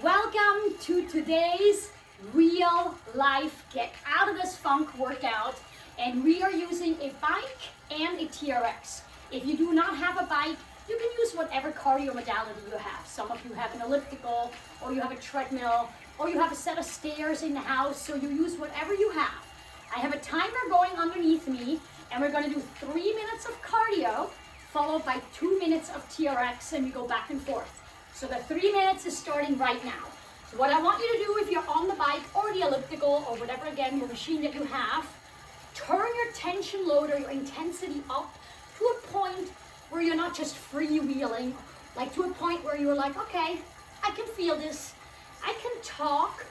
Welcome to today's real life get out of this funk workout, and we are using a bike and a TRX. If you do not have a bike, you can use whatever cardio modality you have. Some of you have an elliptical, or you have a treadmill, or you have a set of stairs in the house, so you use whatever you have. I have a timer going underneath me, and we're going to do 3 minutes of cardio followed by 2 minutes of TRX, and we go back and forth. So the 3 minutes is starting right now. So what I want you to do, if you're on the bike or the elliptical or whatever, again, your machine that you have, turn your tension load or your intensity up to a point where you're not just freewheeling, like to a point where you're like, okay, I can feel this, I can talk,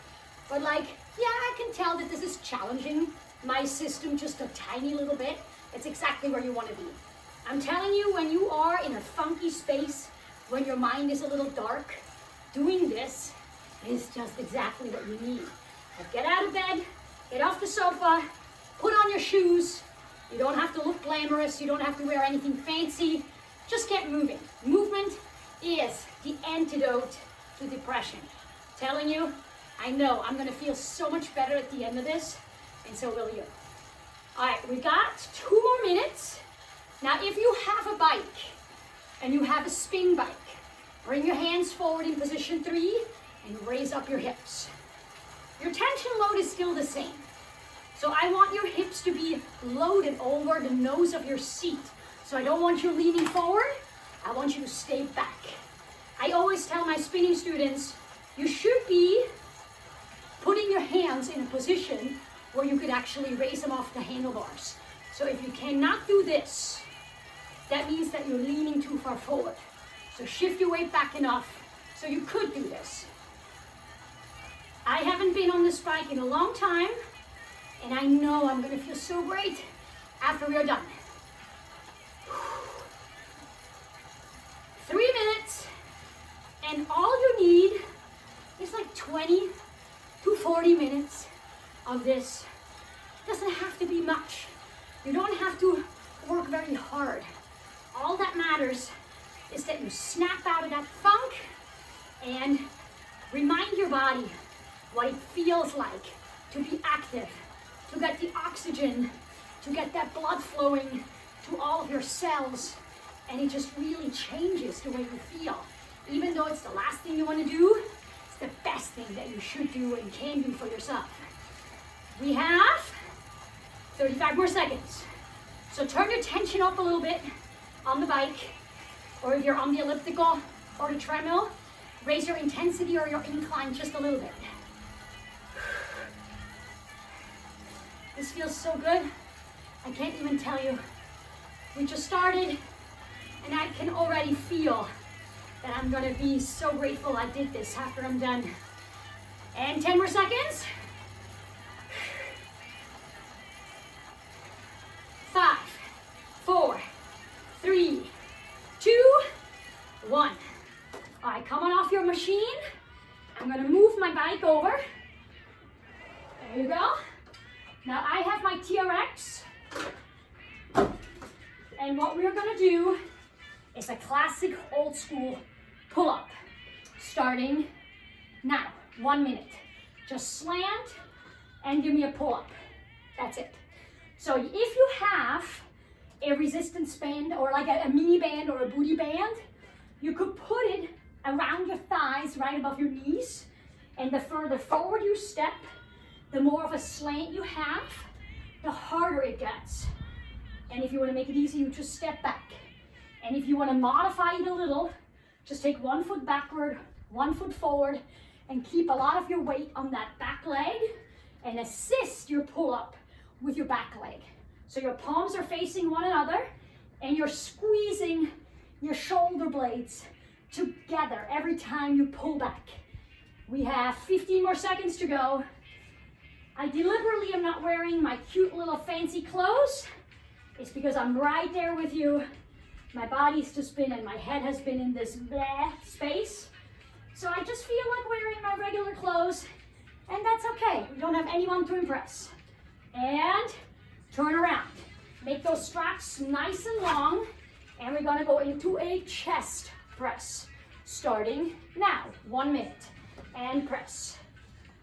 but like, yeah, I can tell that this is challenging my system just a tiny little bit. It's exactly where you want to be. I'm telling you, when you are in a funky space, when your mind is a little dark, doing this is just exactly what you need. Like, get out of bed, get off the sofa, put on your shoes. You don't have to look glamorous, you don't have to wear anything fancy, just get moving. Movement is the antidote to depression. Telling you, I know I'm gonna feel so much better at the end of this, and so will you. All right, we got 2 more minutes. Now, if you have a bike and you have a spin bike, bring your hands forward in position 3 and raise up your hips. Your tension load is still the same. So I want your hips to be loaded over the nose of your seat. So I don't want you leaning forward, I want you to stay back. I always tell my spinning students, you should be putting your hands in a position where you could actually raise them off the handlebars. So if you cannot do this, that means that you're leaning too far forward. So shift your weight back enough so you could do this. I haven't been on this bike in a long time, and I know I'm gonna feel so great after we are done. 3 minutes, and all you need is like 20 to 40 minutes of this. It doesn't have to be much. You don't have to work very hard. All that matters is that you snap out of that funk and remind your body what it feels like to be active, to get the oxygen, to get that blood flowing to all of your cells, and it just really changes the way you feel. Even though it's the last thing you want to do, it's the best thing that you should do and can do for yourself. We have 35 more seconds. So turn your tension up a little bit on the bike, or if you're on the elliptical or the treadmill, raise your intensity or your incline just a little bit. This feels so good. I can't even tell you. We just started, and I can already feel that I'm gonna be so grateful I did this after I'm done. And 10 more seconds. 5, 4, 3, 2, 1. All right, come on off your machine. I'm gonna move my bike over. There you go. Now I have my TRX. And what we're gonna do is a classic old school pull-up. Starting now, 1 minute. Just slant and give me a pull-up. That's it. So if you have a resistance band or like a mini band or a booty band, you could put it around your thighs, right above your knees. And the further forward you step, the more of a slant you have, the harder it gets. And if you want to make it easy, you just step back. And if you want to modify it a little, just take 1 foot backward, 1 foot forward, and keep a lot of your weight on that back leg and assist your pull-up with your back leg. So your palms are facing one another and you're squeezing your shoulder blades together every time you pull back. We have 15 more seconds to go. I deliberately am not wearing my cute little fancy clothes. It's because I'm right there with you. My body's just been and my head has been in this bleh space. So I just feel like wearing my regular clothes, and that's okay. We don't have anyone to impress. And turn around. Make those straps nice and long, and we're gonna go into a chest press. Starting now, 1 minute. and press.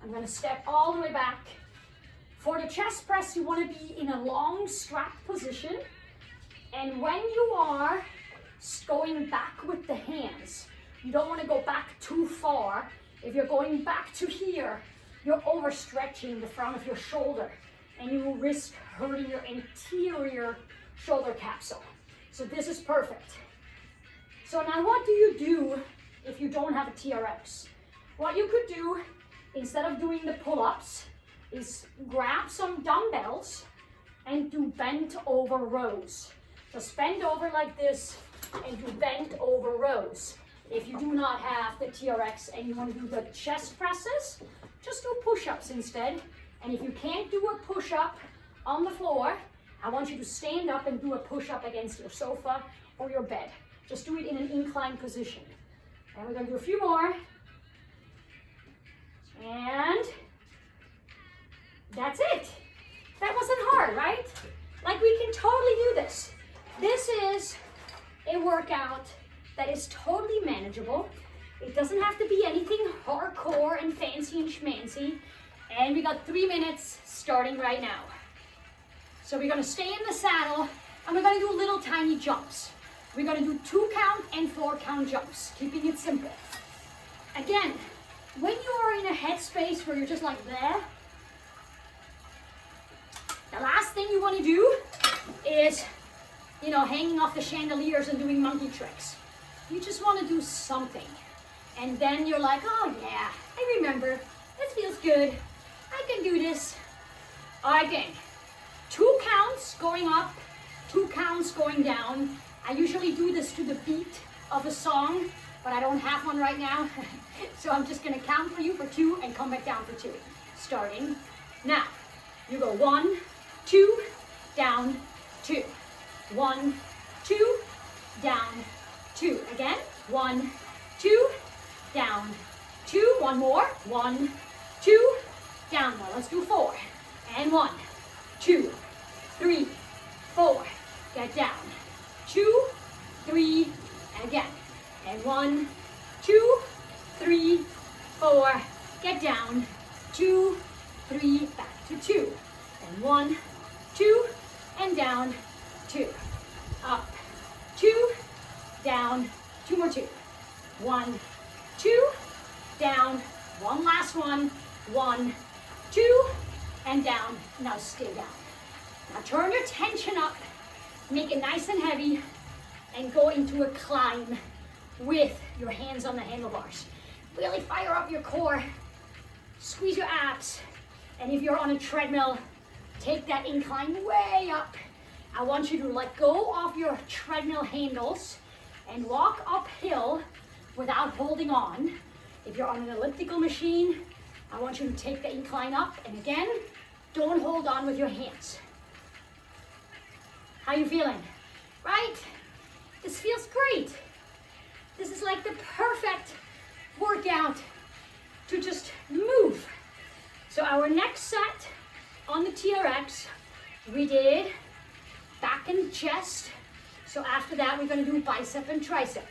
I'm gonna step all the way back. For the chest press, you wanna be in a long strap position. And when you are going back with the hands, you don't wanna go back too far. If you're going back to here, you're overstretching the front of your shoulder and you will risk hurting your anterior shoulder capsule. So this is perfect. So now what do you do if you don't have a TRX? What you could do, instead of doing the pull-ups, is grab some dumbbells and do bent over rows. Just bend over like this and do bent over rows. If you do not have the TRX and you want to do the chest presses, just do push-ups instead. And if you can't do a push-up on the floor, I want you to stand up and do a push-up against your sofa or your bed. Just do it in an inclined position. And we're gonna do a few more. And that's it. That wasn't hard, right? Like, we can totally do this. This is a workout that is totally manageable. It doesn't have to be anything hardcore and fancy and schmancy. And we got 3 minutes starting right now. So we're gonna stay in the saddle and we're gonna do little tiny jumps. We're gonna do 2 count and 4 count jumps, keeping it simple. Again, when you are in a headspace where you're just like there, the last thing you wanna do is, hanging off the chandeliers and doing monkey tricks. You just wanna do something. And then you're like, oh yeah, I remember, this feels good. I can do this. Again, 2 counts going up, 2 counts going down. I usually do this to the beat of a song, but I don't have one right now. So I'm just gonna count for you for 2 and come back down for 2. Starting now. You go 1, 2, down, 2. 1, 2, down, 2. Again, 1, 2, down, 2. One more. 1, 2, down. Now let's do 4. And 1, 2, 3, 4. Get down. 2, 3, and again. And 1, 2, 3, 4. Get down. 2, 3, back to 2. And 1, 2, and down, 2. Up, 2, down, 2 more 2. 1, 2, down, 1 last one. 1, 2, and down. Now stay down. Now turn your tension up, make it nice and heavy, and go into a climb with your hands on the handlebars. Really fire up your core, squeeze your abs, and if you're on a treadmill, take that incline way up. I want you to let go of your treadmill handles and walk uphill without holding on. If you're on an elliptical machine, I want you to take the incline up, and again, don't hold on with your hands. How you feeling? Right? This feels great. This is like the perfect workout to just move. So our next set on the TRX, we did back and chest. So after that, we're gonna do bicep and tricep.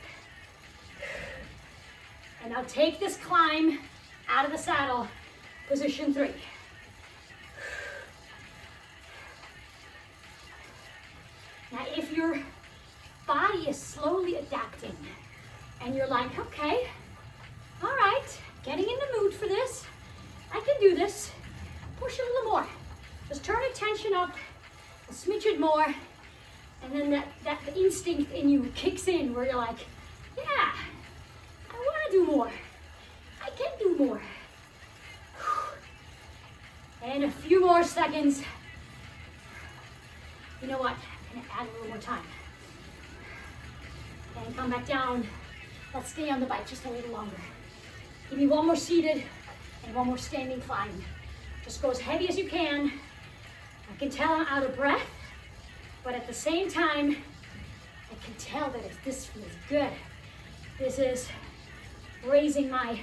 And now take this climb out of the saddle, position 3. Now, if your body is slowly adapting and you're like, okay, all right, getting in the mood for this, I can do this, push a little more. Just turn attention up a smidgen more, and then that instinct in you kicks in where you're like, yeah, I want to do more. I can do more. And a few more seconds. You know what? I'm gonna add a little more time. And come back down. Let's stay on the bike just a little longer. Give me 1 more seated and 1 more standing climb. Just go as heavy as you can. I can tell I'm out of breath, but at the same time, I can tell that this feels good. This is raising my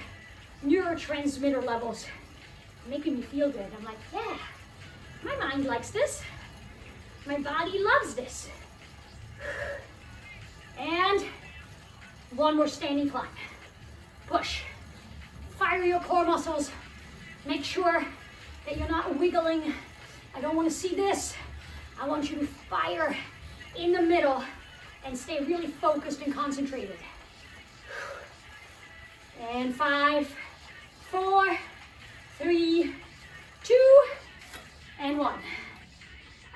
neurotransmitter levels, making me feel good. I'm like, yeah, my mind likes this. My body loves this. And 1 more standing climb. Push. Fire fire your core muscles. Make sure that you're not wiggling. I don't want to see this. I want you to fire in the middle and stay really focused and concentrated. And 5, 4, 3, 2, and 1. I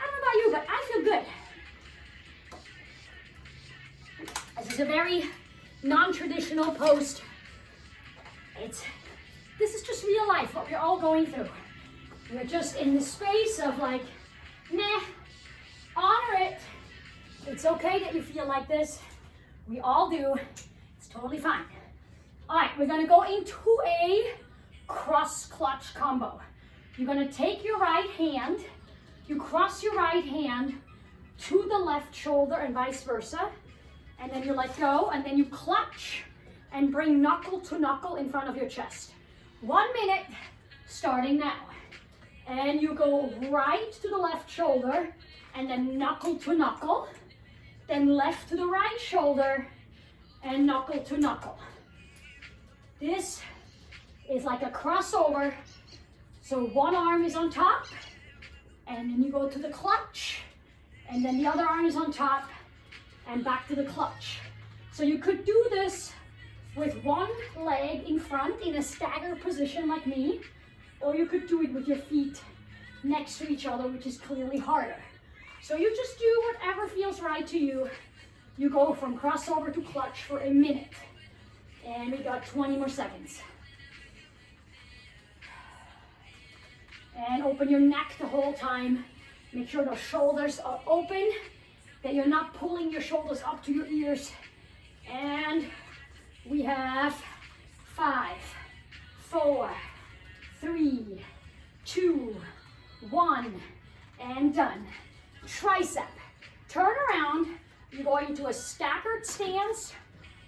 don't know about you, but I feel good. This is a very non-traditional post. This is just real life, what we're all going through. We're just in the space of like, nah, honor it. It's okay that you feel like this. We all do. It's totally fine. All right, we're gonna go into a cross clutch combo. You're gonna take your right hand, you cross your right hand to the left shoulder and vice versa, and then you let go, and then you clutch and bring knuckle to knuckle in front of your chest. 1 minute, starting now. And you go right to the left shoulder, and then knuckle to knuckle, then left to the right shoulder, and knuckle to knuckle. This is like a crossover. So one arm is on top, and then you go to the clutch, and then the other arm is on top, and back to the clutch. So you could do this with one leg in front in a stagger position like me, or you could do it with your feet next to each other, which is clearly harder. So you just do whatever feels right to you. You go from crossover to clutch for a minute. And we got 20 more seconds. And open your neck the whole time. Make sure the shoulders are open, that you're not pulling your shoulders up to your ears. And we have 5, 4, 3, 2, 1, and done. Tricep. Turn around. You go into a staggered stance,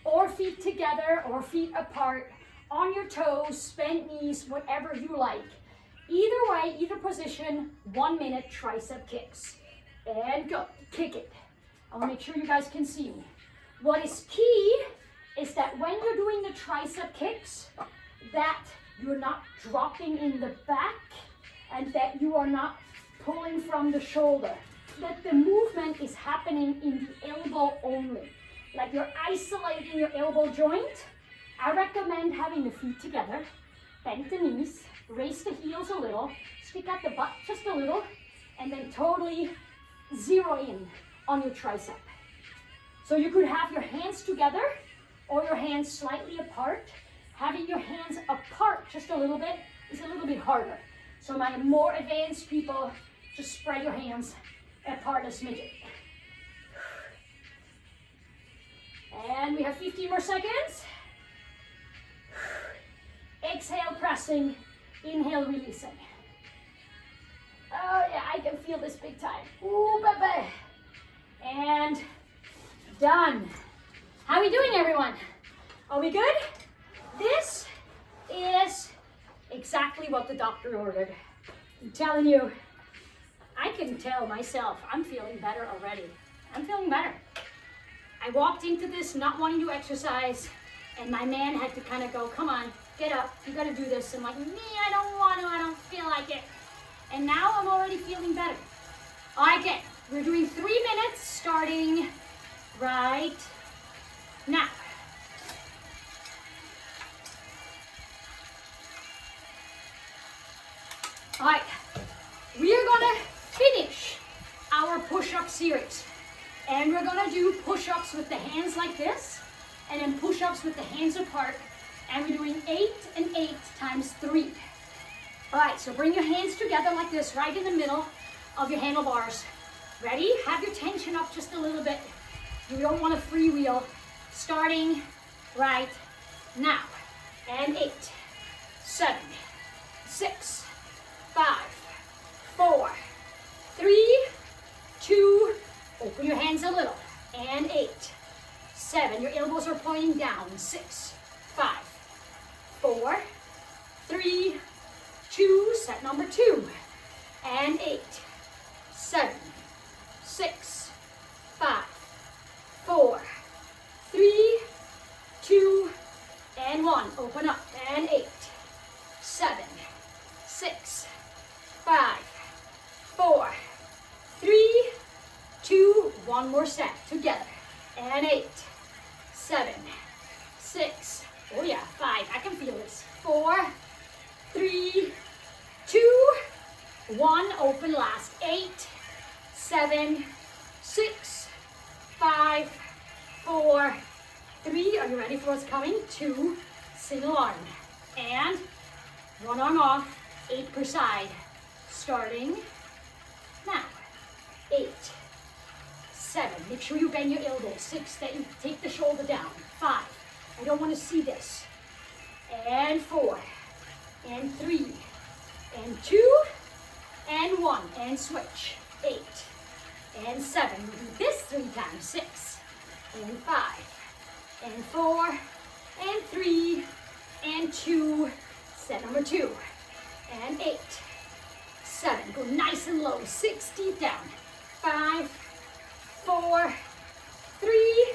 or feet together, or feet apart, on your toes, bent knees, whatever you like. Either way, either position, 1 minute tricep kicks. And go, kick it. I want to make sure you guys can see me. What is key is that when you're doing the tricep kicks, that you're not dropping in the back and that you are not pulling from the shoulder. That the movement is happening in the elbow only. Like you're isolating your elbow joint. I recommend having the feet together, bend the knees, raise the heels a little, stick out the butt just a little, and then totally zero in on your tricep. So you could have your hands together or your hands slightly apart. Having your hands apart just a little bit is a little bit harder. So my more advanced people, just spread your hands apart a smidgen. And we have 15 more seconds. Exhale, pressing. Inhale, releasing. Oh yeah, I can feel this big time. Ooh, baby. And done. How are we doing, everyone? Are we good? This is exactly what the doctor ordered. I'm telling you, I can tell myself I'm feeling better already. I'm feeling better. I walked into this not wanting to exercise, and my man had to kind of go, come on, get up, you gotta do this. I'm like, me, I don't want to, I don't feel like it. And now I'm already feeling better. All right, okay, we're doing 3 minutes starting right now. All right, we are gonna finish our push-up series. And we're gonna do push-ups with the hands like this, and then push-ups with the hands apart. And we're doing 8 and 8 times 3. All right, so bring your hands together like this, right in the middle of your handlebars. Ready? Have your tension up just a little bit. You don't want to freewheel. Starting right now. And 8, 7, 6, 5, 4, 3, 2, open your hands a little. And 8, 7, your elbows are pointing down. 6, 5, 4, 3, 2, set number 2. And 8, 7, 6, 5, 4, 3, 2, and 1. Open up. And 8, more set together. And 8, 7, 6, oh yeah, 5, I can feel this. 4, 3, 2, 1, open last. 8, 7, 6, 5, 4, 3, are you ready for what's coming? 2, single arm. And one arm off, 8 per side. Starting now. 8, 7, make sure you bend your elbows. 6, that you take the shoulder down. 5, I don't want to see this. And 4, and 3, and 2, and 1, and switch. 8, and 7, we do this 3 times. 6, and 5, and 4, and 3, and 2, set number 2, and 8, 7, go nice and low, 6 deep down. 5, 4, 3,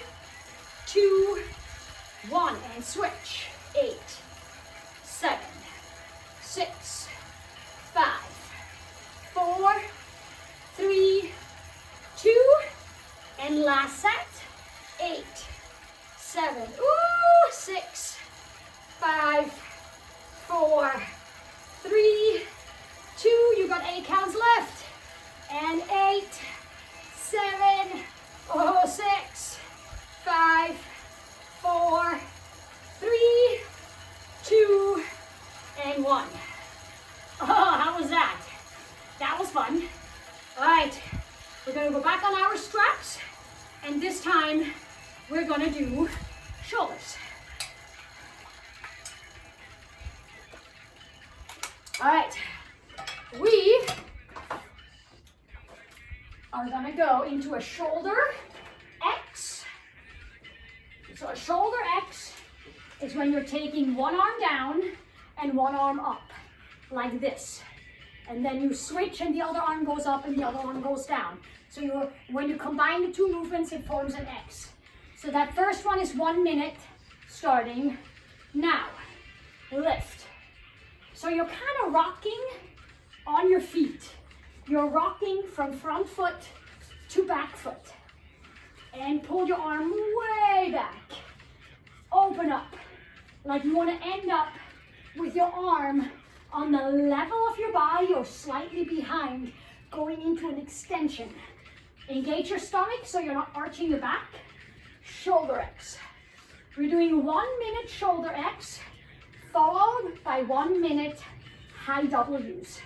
2, 1, and switch. 8, 7, 6, 5, 4, 3, 2, and last set. 8, 7, 6, 5, 4, 3, 2, you got 8 counts left. And 8, 7, 6, 5, 4, 3, 2, and 1. Oh, how was that? That was fun. All right, we're gonna go back on our straps, and this time we're gonna do shoulders. All right, we are gonna go into a shoulder X. So a shoulder X is when you're taking one arm down and one arm up, like this. And then you switch and the other arm goes up and the other arm goes down. So when you combine the two movements, it forms an X. So that first one is 1 minute, starting now. Lift. So you're kind of rocking on your feet. You're rocking from front foot to back foot. And pull your arm way back. Open up. Like you want to end up with your arm on the level of your body or slightly behind, going into an extension. Engage your stomach so you're not arching the back. Shoulder X. We're doing 1 minute shoulder X, followed by 1 minute high W's.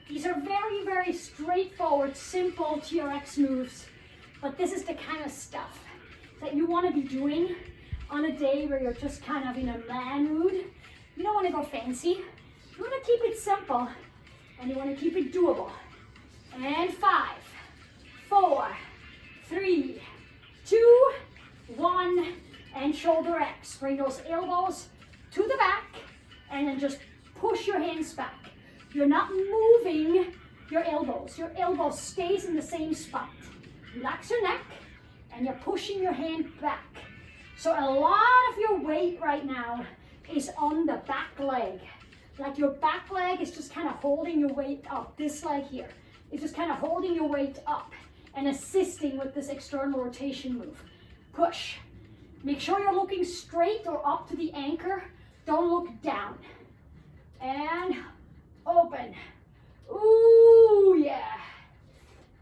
These are very, very straightforward, simple TRX moves, but this is the kind of stuff that you want to be doing on a day where you're just kind of in a man mood. You don't want to go fancy. You want to keep it simple, and you want to keep it doable. And 5, 4, 3, 2, 1, and shoulder X. Bring those elbows to the back, and then just push your hands back. You're not moving your elbows. Your elbow stays in the same spot. Relax your neck, and you're pushing your hand back. So a lot of your weight right now is on the back leg. Like your back leg is just kind of holding your weight up. This leg here is just kind of holding your weight up and assisting with this external rotation move. Push. Make sure you're looking straight or up to the anchor. Don't look down. And open. Ooh, yeah.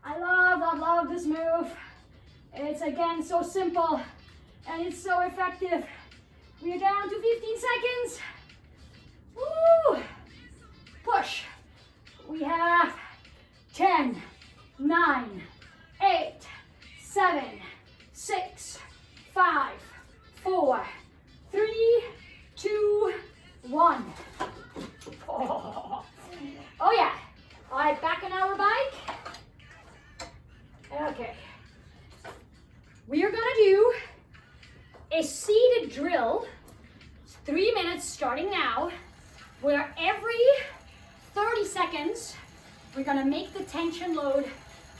I love this move. It's again so simple and it's so effective. We are down to 15 seconds. Woo! Push. We have 10, 9, 8, 7, 6, 5, 4, 3, 2, 1. Oh yeah. All right, back on our bike. Okay. We are gonna do a seated drill, 3 minutes starting now, where every 30 seconds, we're gonna make the tension load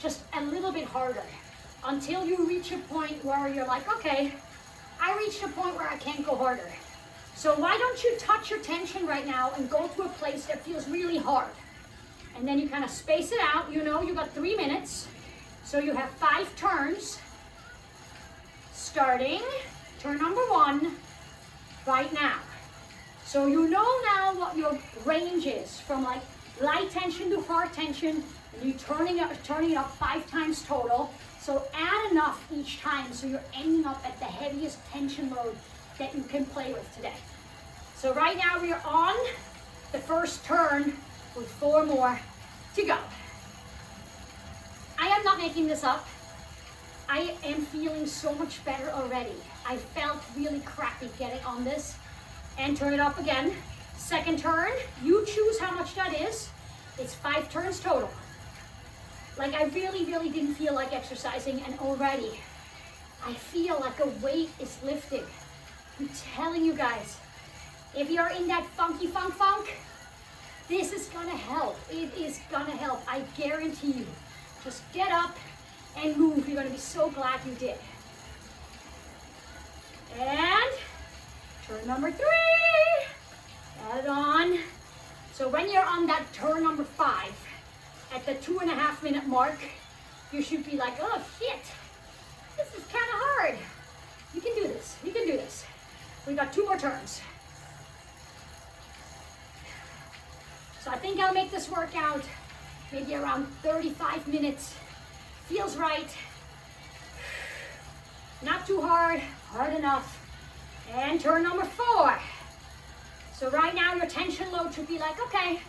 just a little bit harder until you reach a point where you're like, okay, I reached a point where I can't go harder. So why don't you touch your tension right now and go to a place that feels really hard. And then you kind of space it out. You know you got 3 minutes. So you have 5 turns Starting turn number 1 right now. So you know now what your range is from like light tension to hard tension, and you're turning it up 5 times total. So add enough each time so you're ending up at the heaviest tension load that you can play with today. So right now we are on the first turn with 4 more to go. I am not making this up. I am feeling so much better already. I felt really crappy getting on this. And turn it up again. Second turn, you choose how much that is. It's 5 turns total. Like I really didn't feel like exercising, and already I feel like a weight is lifting. I'm telling you guys, if you're in that funky funk, this is gonna help. It is gonna help, I guarantee you. Just get up and move. You're gonna be so glad you did. And turn number 3, add it on. So when you're on that turn number 5, at the 2.5 minute mark, you should be like, oh shit, this is kind of hard. You can do this, you can do this. We got 2 more turns. So I think I'll make this workout maybe around 35 minutes. Feels right. Not too hard, hard enough. And turn number 4. So right now your tension load should be like, okay,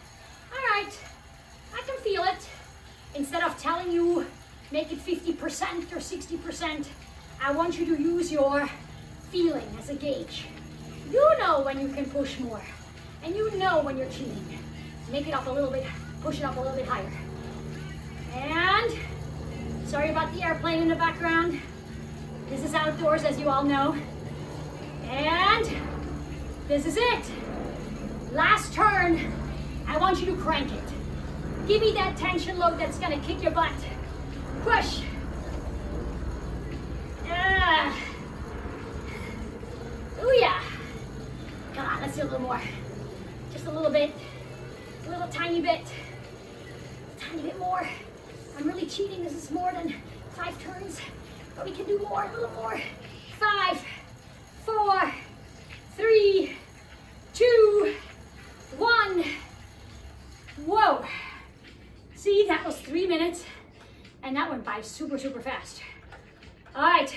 all right, I can feel it. Instead of telling you make it 50% or 60%, I want you to use your feeling as a gauge. You know when you can push more, and you know when you're cheating. Make it up a little bit, push it up a little bit higher. And sorry about the airplane in the background. This is outdoors, as you all know. And this is it. Last turn, I want you to crank it. Give me that tension load that's gonna kick your butt. Push. Ooh yeah. Come on, let's do a little more. Just a little bit, a little tiny bit more. I'm really cheating, this is more than 5 turns, but we can do more, a little more. 5, 4, 3, 2, 1. Whoa. See, that was 3 minutes, and that went by super fast. All right,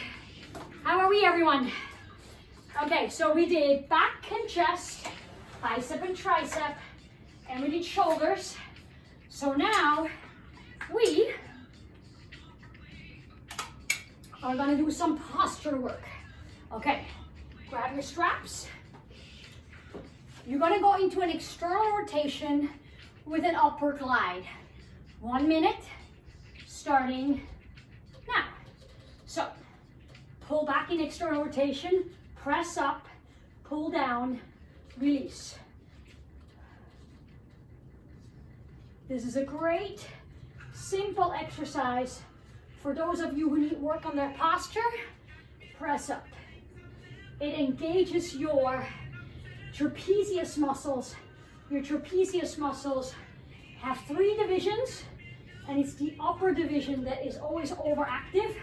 how are we, everyone? Okay, so we did back and chest, bicep and tricep, and we did shoulders. So now we are gonna do some posture work. Okay, grab your straps. You're gonna go into an external rotation with an upward glide. 1 minute, starting now. So, pull back in external rotation, press up, pull down, release. This is a great, simple exercise for those of you who need work on their posture. Press up. It engages your trapezius muscles. Your trapezius muscles have 3 divisions, and it's the upper division that is always overactive,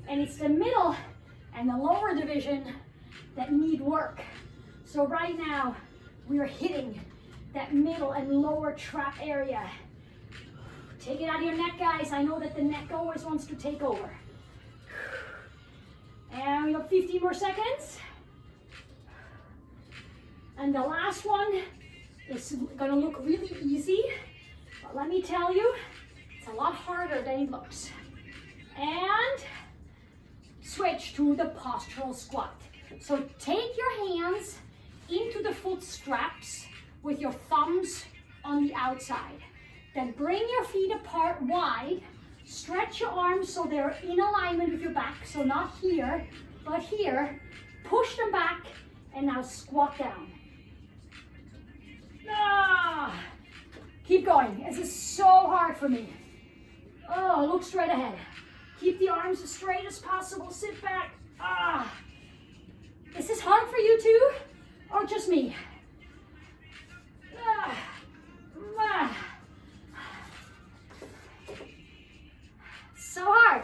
and it's the middle and the lower division that need work. So right now, we are hitting that middle and lower trap area. Take it out of your neck, guys. I know that the neck always wants to take over. And we got 15 more seconds. And the last one is gonna look really easy, but let me tell you, it's a lot harder than it looks. And switch to the postural squat. So take your hands into the foot straps with your thumbs on the outside. Then bring your feet apart wide. Stretch your arms so they're in alignment with your back. So not here, but here. Push them back, and now squat down. Keep going. This is so hard for me. Oh, look straight ahead. Keep the arms as straight as possible. Sit back. Is this hard for you too, or just me? So hard.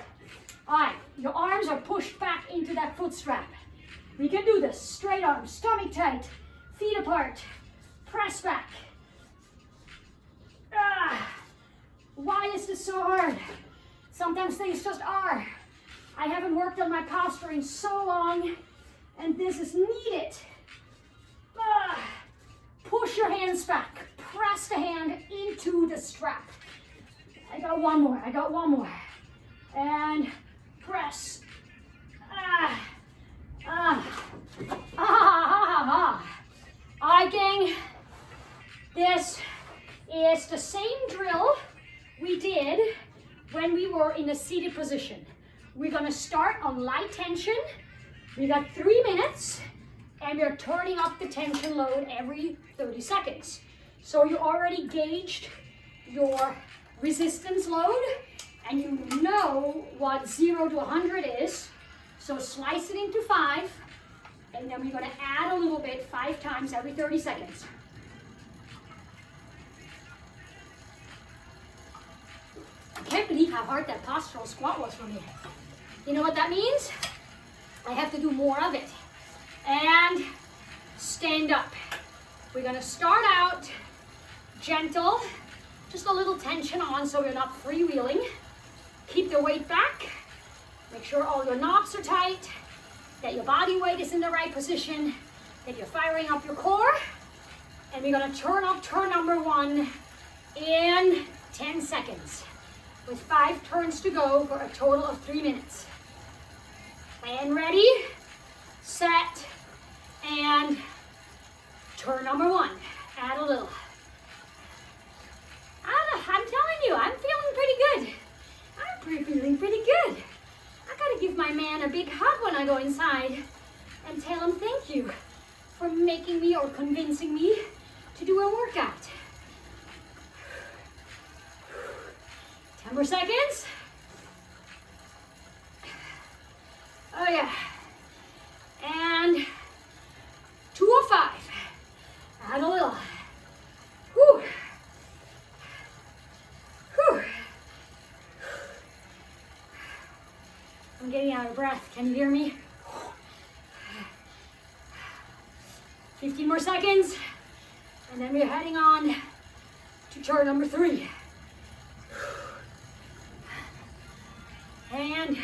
All right, your arms are pushed back into that foot strap. tight. Feet apart. Press back. Why is this so hard? Sometimes things just are. I haven't worked on my posture in so long, and this is needed. Push your hands back. Press the hand into the strap. I got one more. I got one more. And press. Alright, gang. This is the same drill we did when we were in a seated position. We're gonna start on light tension. We got 3 minutes, and we're turning up the tension load every 30 seconds. So you already gauged your resistance load, and you know what 0 to 100 is. So slice it into 5, and then we're gonna add a little bit 5 times every 30 seconds. I can't believe how hard that postural squat was for me. You know what that means? I have to do more of it. And stand up. We're gonna start out gentle, just a little tension on so we're not freewheeling. Keep the weight back. Make sure all your knobs are tight, that your body weight is in the right position, that you're firing up your core. And we're gonna turn up turn number 1 in 10 seconds with 5 turns to go for a total of 3 minutes. And ready, set, and turn number 1. Add a little. I'm telling you, I'm feeling pretty good. I'm feeling pretty good. I gotta give my man a big hug when I go inside and tell him thank you for making me or convincing me to do a workout. 10 more seconds. Oh yeah. And 205. Add a little. Whew. Whew. I'm getting out of breath. Can you hear me? 15 more seconds. And then we're heading on to turn number 3. And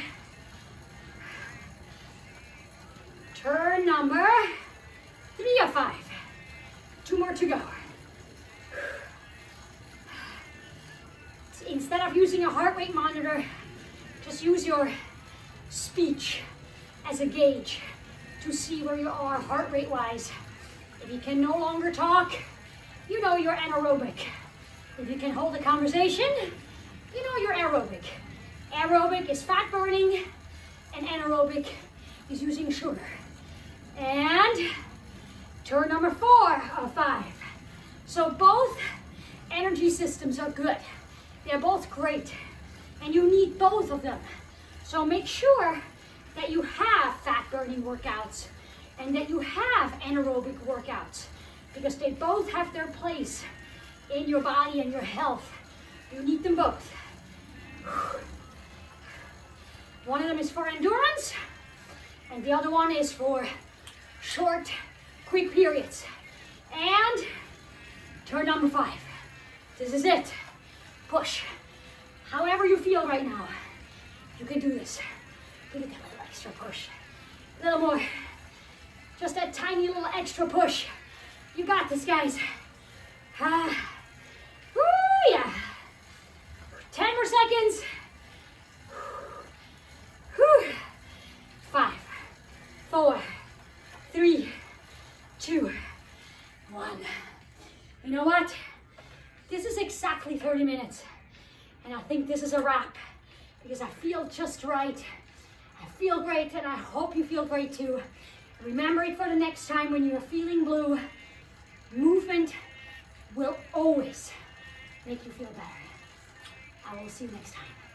turn number 3 of 5. 2 more to go. So instead of using a heart rate monitor, just use your speech as a gauge to see where you are heart rate wise. If you can no longer talk, you know you're anaerobic. If you can hold a conversation, you know you're aerobic. Aerobic is fat burning, and anaerobic is using sugar. And turn number 4 of 5. So both energy systems are good. They're both great, and you need both of them. So make sure that you have fat burning workouts and that you have anaerobic workouts, because they both have their place in your body and your health. You need them both. One of them is for endurance, and the other one is for short, quick periods. And turn number 5. This is it. Push. However you feel right now, you can do this. Give it that little extra push. A little more. Just that tiny little extra push. You got this, guys. Woo, yeah. 10 more seconds. 5, 4, 3, 2, 1. You know what? This is exactly 30 minutes. And I think this is a wrap, because I feel just right. I feel great, and I hope you feel great too. Remember it for the next time when you're feeling blue. Movement will always make you feel better. I will see you next time.